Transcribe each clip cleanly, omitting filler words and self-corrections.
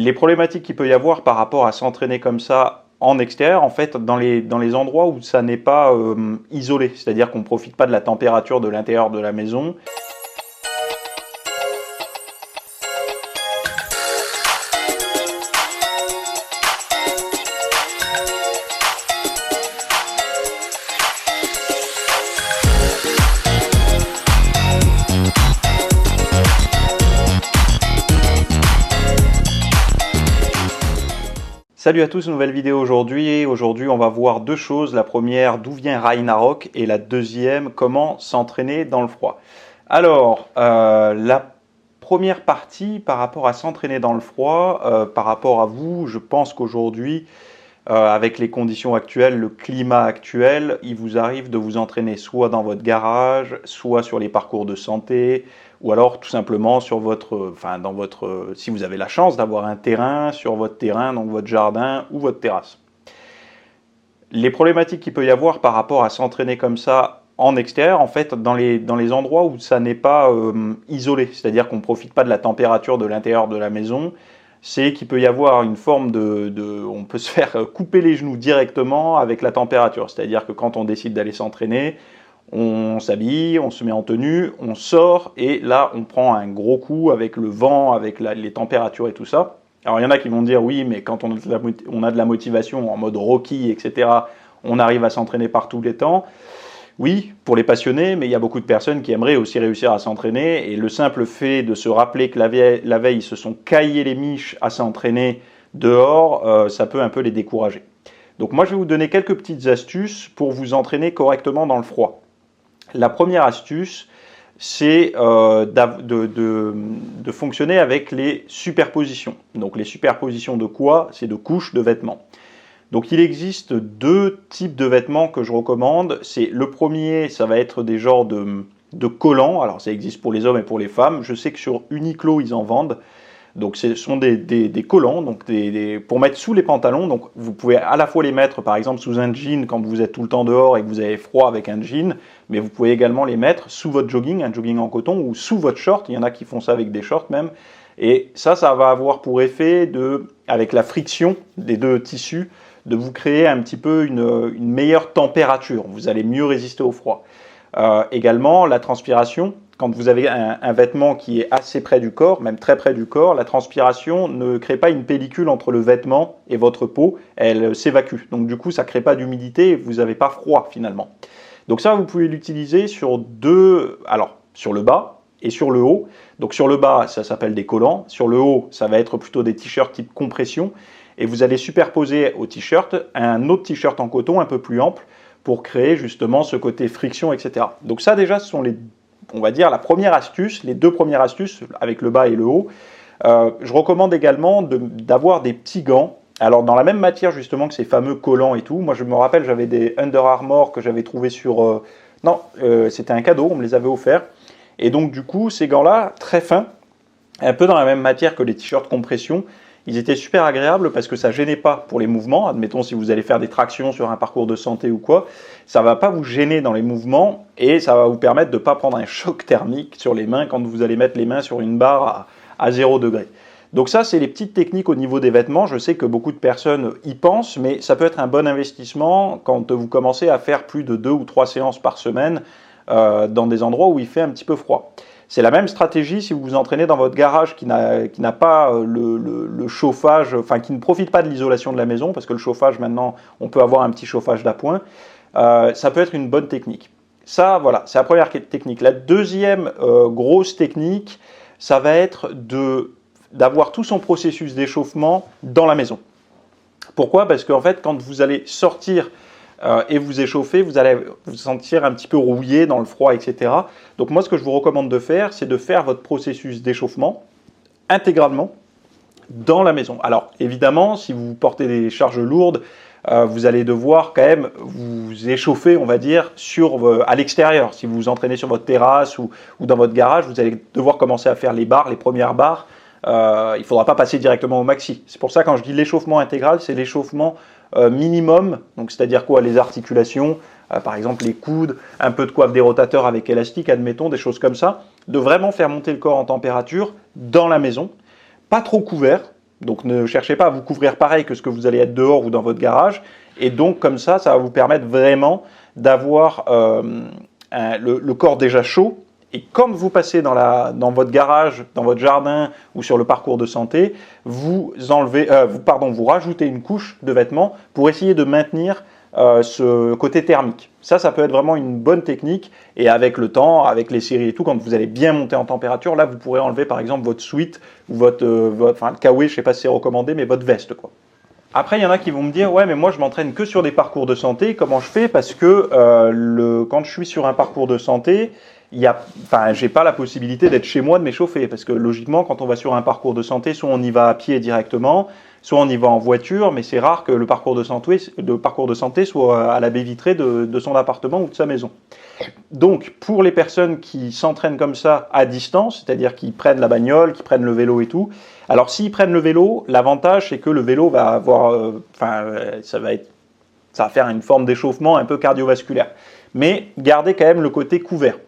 Les problématiques qu'il peut y avoir par rapport à s'entraîner comme ça en extérieur, en fait, dans les endroits où ça n'est pas isolé, c'est-à-dire qu'on ne profite pas de la température de l'intérieur de la maison. Salut à tous, nouvelle vidéo aujourd'hui. Aujourd'hui, on va voir deux choses. La première, d'où vient Ragnarok, et la deuxième, comment s'entraîner dans le froid. Alors, la première partie par rapport à s'entraîner dans le froid, par rapport à vous, je pense qu'aujourd'hui, avec les conditions actuelles, le climat actuel, il vous arrive de vous entraîner soit dans votre garage, soit sur les parcours de santé, ou alors tout simplement sur si vous avez la chance d'avoir un terrain, sur votre terrain, donc votre jardin ou votre terrasse. Les problématiques qu'il peut y avoir par rapport à s'entraîner comme ça en extérieur, en fait, dans les endroits où ça n'est pas isolé, c'est-à-dire qu'on ne profite pas de la température de l'intérieur de la maison, c'est qu'il peut y avoir une forme on peut se faire couper les genoux directement avec la température. C'est-à-dire que quand on décide d'aller s'entraîner, on s'habille, on se met en tenue, on sort, et là, on prend un gros coup avec le vent, avec les températures et tout ça. Alors, il y en a qui vont dire, oui, mais quand on a de la motivation en mode Rocky, etc., on arrive à s'entraîner par tous les temps. Oui, pour les passionnés, mais il y a beaucoup de personnes qui aimeraient aussi réussir à s'entraîner, et le simple fait de se rappeler que la veille ils se sont caillés les miches à s'entraîner dehors, ça peut un peu les décourager. Donc moi, je vais vous donner quelques petites astuces pour vous entraîner correctement dans le froid. La première astuce, c'est de fonctionner avec les superpositions. Donc les superpositions de quoi? C'est de couches de vêtements. Donc il existe deux types de vêtements que je recommande. Le premier, ça va être des genres de collants. Alors ça existe pour les hommes et pour les femmes. Je sais que sur Uniqlo, ils en vendent. Donc ce sont des collants donc pour mettre sous les pantalons. Donc vous pouvez à la fois les mettre par exemple sous un jean quand vous êtes tout le temps dehors et que vous avez froid avec un jean. Mais vous pouvez également les mettre sous votre jogging, un jogging en coton, ou sous votre short. Il y en a qui font ça avec des shorts même. Et ça va avoir pour effet, avec la friction des deux tissus, de vous créer un petit peu une meilleure température. Vous allez mieux résister au froid. Également, la transpiration. Quand vous avez un vêtement qui est assez près du corps, même très près du corps, la transpiration ne crée pas une pellicule entre le vêtement et votre peau. Elle s'évacue. Donc du coup, ça ne crée pas d'humidité et vous n'avez pas froid finalement. Donc ça, vous pouvez l'utiliser sur sur le bas et sur le haut. Donc sur le bas, ça s'appelle des collants. Sur le haut, ça va être plutôt des t-shirts type compression. Et vous allez superposer au t-shirt un autre t-shirt en coton un peu plus ample pour créer justement ce côté friction, etc. Donc ça déjà, ce sont on va dire la première astuce, les deux premières astuces avec le bas et le haut. Je recommande également d'avoir des petits gants. Alors dans la même matière justement que ces fameux collants et tout. Moi je me rappelle, j'avais des Under Armour que j'avais trouvé sur... c'était un cadeau, on me les avait offerts. Et donc du coup, ces gants-là, très fins, un peu dans la même matière que les t-shirts compression, ils étaient super agréables parce que ça ne gênait pas pour les mouvements. Admettons, si vous allez faire des tractions sur un parcours de santé ou quoi, ça ne va pas vous gêner dans les mouvements et ça va vous permettre de ne pas prendre un choc thermique sur les mains quand vous allez mettre les mains sur une barre à 0 degré. Donc ça, c'est les petites techniques au niveau des vêtements. Je sais que beaucoup de personnes y pensent, mais ça peut être un bon investissement quand vous commencez à faire plus de 2 ou 3 séances par semaine dans des endroits où il fait un petit peu froid. C'est la même stratégie si vous vous entraînez dans votre garage qui n'a pas le chauffage, enfin qui ne profite pas de l'isolation de la maison, parce que le chauffage maintenant, on peut avoir un petit chauffage d'appoint. Ça peut être une bonne technique. Ça, voilà, c'est la première technique. La deuxième grosse technique, ça va être d'avoir tout son processus d'échauffement dans la maison. Pourquoi? Parce qu'en fait, quand vous allez sortir et vous échauffer, vous allez vous sentir un petit peu rouillé dans le froid, etc. Donc moi, ce que je vous recommande de faire, c'est de faire votre processus d'échauffement intégralement dans la maison. Alors évidemment, si vous portez des charges lourdes, vous allez devoir quand même vous échauffer, on va dire, à l'extérieur. Si vous vous entraînez sur votre terrasse ou dans votre garage, vous allez devoir commencer à faire les premières barres. Il ne faudra pas passer directement au maxi. C'est pour ça quand je dis l'échauffement intégral, c'est l'échauffement minimum, donc c'est-à-dire quoi? Les articulations, par exemple les coudes, un peu de coiffe des rotateurs avec élastique, admettons, des choses comme ça, de vraiment faire monter le corps en température dans la maison, pas trop couvert, Donc ne cherchez pas à vous couvrir pareil que ce que vous allez être dehors ou dans votre garage. Et donc comme ça va vous permettre vraiment d'avoir le corps déjà chaud. Et quand vous passez dans votre garage, dans votre jardin ou sur le parcours de santé, vous rajoutez une couche de vêtements pour essayer de maintenir ce côté thermique. Ça peut être vraiment une bonne technique. Et avec le temps, avec les séries et tout, quand vous allez bien monter en température, là vous pourrez enlever par exemple votre sweat ou le kawé, je ne sais pas si c'est recommandé, mais votre veste, quoi. Après, il y en a qui vont me dire, ouais, mais moi je m'entraîne que sur des parcours de santé. Comment je fais? Parce que quand je suis sur un parcours de santé, j'ai pas la possibilité d'être chez moi de m'échauffer. Parce que logiquement, quand on va sur un parcours de santé, soit on y va à pied directement, soit on y va en voiture, mais c'est rare que le parcours de santé soit à la baie vitrée de son appartement ou de sa maison. Donc, pour les personnes qui s'entraînent comme ça à distance, c'est-à-dire qui prennent la bagnole, qui prennent le vélo et tout, alors s'ils prennent le vélo, l'avantage c'est que le vélo va avoir, ça va faire une forme d'échauffement un peu cardiovasculaire. Mais gardez quand même le côté couvert.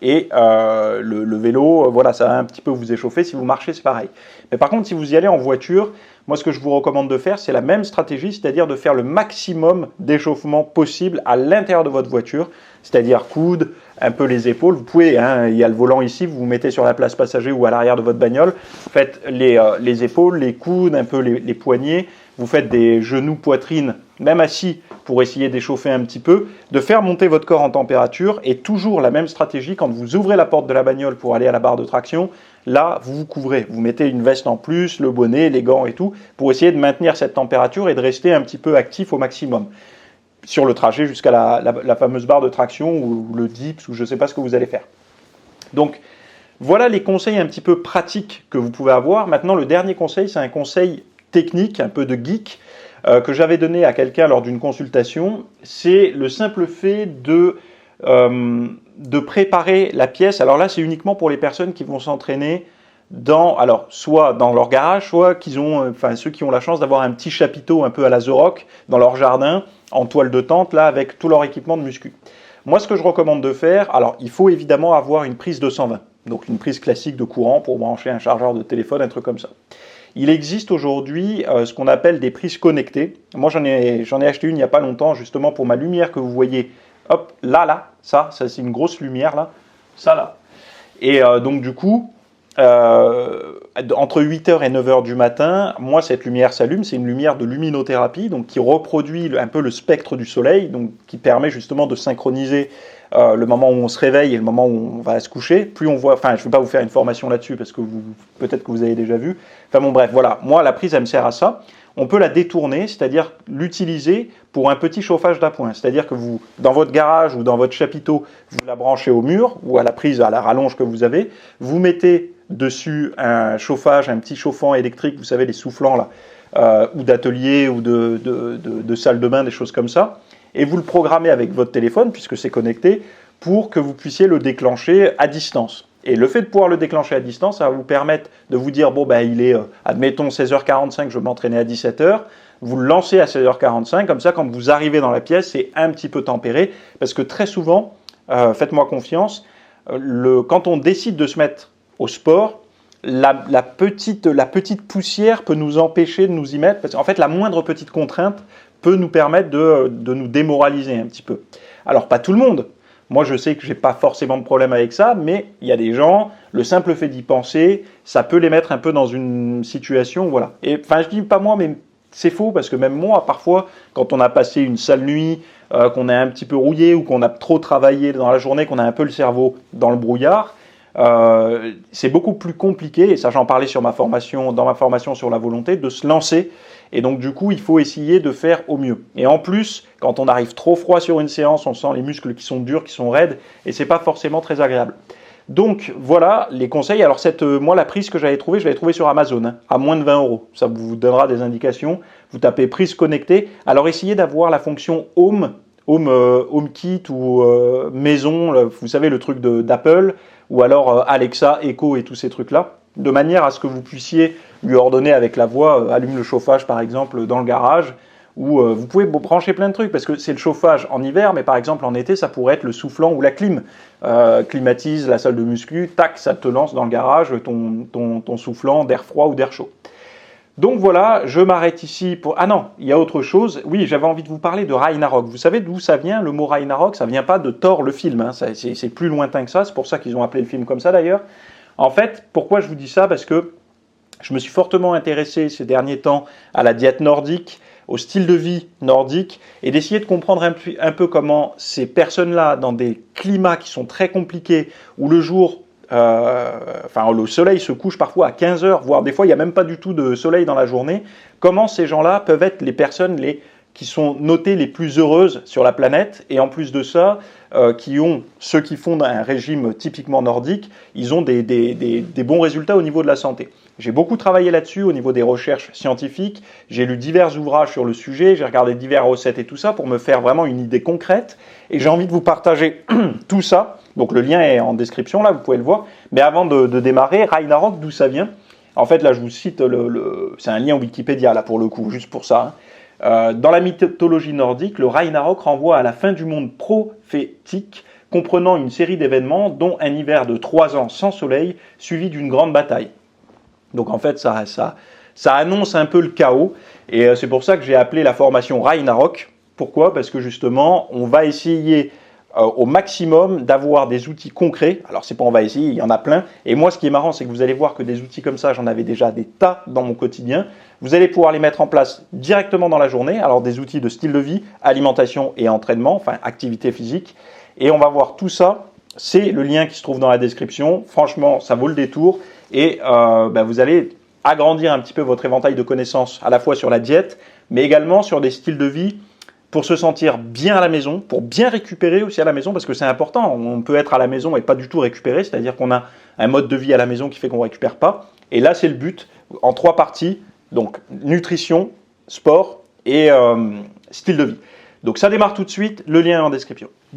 Et le vélo, voilà, ça va un petit peu vous échauffer. Si vous marchez, c'est pareil. Mais par contre, si vous y allez en voiture, moi, ce que je vous recommande de faire, c'est la même stratégie, c'est-à-dire de faire le maximum d'échauffement possible à l'intérieur de votre voiture, c'est-à-dire coude, un peu les épaules. Vous pouvez, il y a le volant ici, vous vous mettez sur la place passager ou à l'arrière de votre bagnole. Faites les épaules, les coudes, un peu les poignets. Vous faites des genoux, poitrine, même assis, pour essayer d'échauffer un petit peu, de faire monter votre corps en température. Et toujours la même stratégie, quand vous ouvrez la porte de la bagnole pour aller à la barre de traction, là, vous vous couvrez. Vous mettez une veste en plus, le bonnet, les gants et tout, pour essayer de maintenir cette température et de rester un petit peu actif au maximum sur le trajet jusqu'à la fameuse barre de traction ou le dips ou je ne sais pas ce que vous allez faire. Donc, voilà les conseils un petit peu pratiques que vous pouvez avoir. Maintenant, le dernier conseil, c'est un conseil technique, un peu de geek, que j'avais donné à quelqu'un lors d'une consultation. C'est le simple fait de préparer la pièce. Alors là, c'est uniquement pour les personnes qui vont s'entraîner soit dans leur garage, soit ceux qui ont la chance d'avoir un petit chapiteau un peu à la The Rock dans leur jardin, en toile de tente, là, avec tout leur équipement de muscu. Moi, ce que je recommande de faire, alors il faut évidemment avoir une prise 220, donc une prise classique de courant pour brancher un chargeur de téléphone, un truc comme ça. Il existe aujourd'hui ce qu'on appelle des prises connectées. Moi, j'en ai acheté une il n'y a pas longtemps, justement pour ma lumière que vous voyez. Hop, là, ça c'est une grosse lumière, là, ça, là. Et donc, du coup, entre 8h et 9h du matin, moi, cette lumière s'allume. C'est une lumière de luminothérapie, donc qui reproduit un peu le spectre du soleil, donc qui permet justement de synchroniser le moment où on se réveille et le moment où on va se coucher. Plus on voit, je ne vais pas vous faire une formation là-dessus parce que peut-être que vous avez déjà vu. Enfin bon, bref, voilà. Moi, la prise, elle me sert à ça. On peut la détourner, c'est-à-dire l'utiliser pour un petit chauffage d'appoint. C'est-à-dire que vous, dans votre garage ou dans votre chapiteau, vous la branchez au mur ou à la prise, à la rallonge que vous avez. Vous mettez dessus un chauffage, un petit chauffant électrique, vous savez, les soufflants là, ou d'atelier ou de salle de bain, des choses comme ça. Et vous le programmez avec votre téléphone, puisque c'est connecté, pour que vous puissiez le déclencher à distance. Et le fait de pouvoir le déclencher à distance, ça va vous permettre de vous dire, il est, admettons, 16h45, je vais m'entraîner à 17h. Vous le lancez à 16h45, comme ça, quand vous arrivez dans la pièce, c'est un petit peu tempéré. Parce que très souvent, faites-moi confiance, quand on décide de se mettre au sport, la petite poussière peut nous empêcher de nous y mettre. Parce qu'en fait, la moindre petite contrainte peut nous permettre de nous démoraliser un petit peu. Alors, pas tout le monde. Moi, je sais que je n'ai pas forcément de problème avec ça, mais il y a des gens, le simple fait d'y penser, ça peut les mettre un peu dans une situation, voilà. Et je dis pas moi, mais c'est faux, parce que même moi, parfois, quand on a passé une sale nuit, qu'on est un petit peu rouillé ou qu'on a trop travaillé dans la journée, qu'on a un peu le cerveau dans le brouillard, c'est beaucoup plus compliqué, et ça j'en parlais dans ma formation sur la volonté, de se lancer. Et donc du coup, il faut essayer de faire au mieux. Et en plus, quand on arrive trop froid sur une séance, on sent les muscles qui sont durs, qui sont raides, et c'est pas forcément très agréable. Donc voilà les conseils. Alors moi, la prise que je l'avais trouvée sur Amazon, à moins de 20 €. Ça vous donnera des indications. Vous tapez prise connectée. Alors essayez d'avoir la fonction Home Kit ou maison, vous savez, le truc d'Apple, ou alors Alexa, Echo et tous ces trucs-là, de manière à ce que vous puissiez lui ordonner avec la voix, allume le chauffage par exemple dans le garage, ou vous pouvez brancher plein de trucs, parce que c'est le chauffage en hiver, mais par exemple en été, ça pourrait être le soufflant ou la clim. Climatise la salle de muscu, tac, ça te lance dans le garage ton soufflant d'air froid ou d'air chaud. Donc voilà, je m'arrête ici pour... Ah non, il y a autre chose. Oui, j'avais envie de vous parler de Ragnarok. Vous savez d'où ça vient, le mot Ragnarok? Ça vient pas de Thor, le film. Hein. C'est plus lointain que ça. C'est pour ça qu'ils ont appelé le film comme ça, d'ailleurs. En fait, pourquoi je vous dis ça? Parce que je me suis fortement intéressé ces derniers temps à la diète nordique, au style de vie nordique, et d'essayer de comprendre un peu comment ces personnes-là, dans des climats qui sont très compliqués, où le jour... le soleil se couche parfois à 15 heures, voire des fois il n'y a même pas du tout de soleil dans la journée. Comment ces gens-là peuvent être les personnes qui sont notées les plus heureuses sur la planète, et en plus de ça, ceux qui font un régime typiquement nordique, ils ont des bons résultats au niveau de la santé. J'ai beaucoup travaillé là-dessus au niveau des recherches scientifiques, j'ai lu divers ouvrages sur le sujet, j'ai regardé diverses recettes et tout ça pour me faire vraiment une idée concrète, et j'ai envie de vous partager tout ça. Donc le lien est en description, là, vous pouvez le voir. Mais avant de démarrer, Ragnarok, d'où ça vient? En fait, là, je vous cite, c'est un lien Wikipédia, là, pour le coup, juste pour ça. Hein. Dans la mythologie nordique, le Ragnarok renvoie à la fin du monde prophétique, comprenant une série d'événements, dont un hiver de 3 ans sans soleil, suivi d'une grande bataille. Donc en fait, ça annonce un peu le chaos, et c'est pour ça que j'ai appelé la formation Ragnarok. Pourquoi? Parce que justement, on va essayer au maximum d'avoir des outils concrets. Alors c'est pas on va essayer, il y en a plein. Et moi ce qui est marrant, c'est que vous allez voir que des outils comme ça, j'en avais déjà des tas dans mon quotidien. Vous allez pouvoir les mettre en place directement dans la journée. Alors des outils de style de vie, alimentation et entraînement, enfin activité physique. Et on va voir tout ça. C'est le lien qui se trouve dans la description. Franchement, ça vaut le détour. Et vous allez agrandir un petit peu votre éventail de connaissances à la fois sur la diète, mais également sur des styles de vie pour se sentir bien à la maison, pour bien récupérer aussi à la maison, parce que c'est important. On peut être à la maison et pas du tout récupérer, c'est-à-dire qu'on a un mode de vie à la maison qui fait qu'on ne récupère pas. Et là, c'est le but, en 3 parties, donc nutrition, sport et style de vie. Donc ça démarre tout de suite, le lien est en description.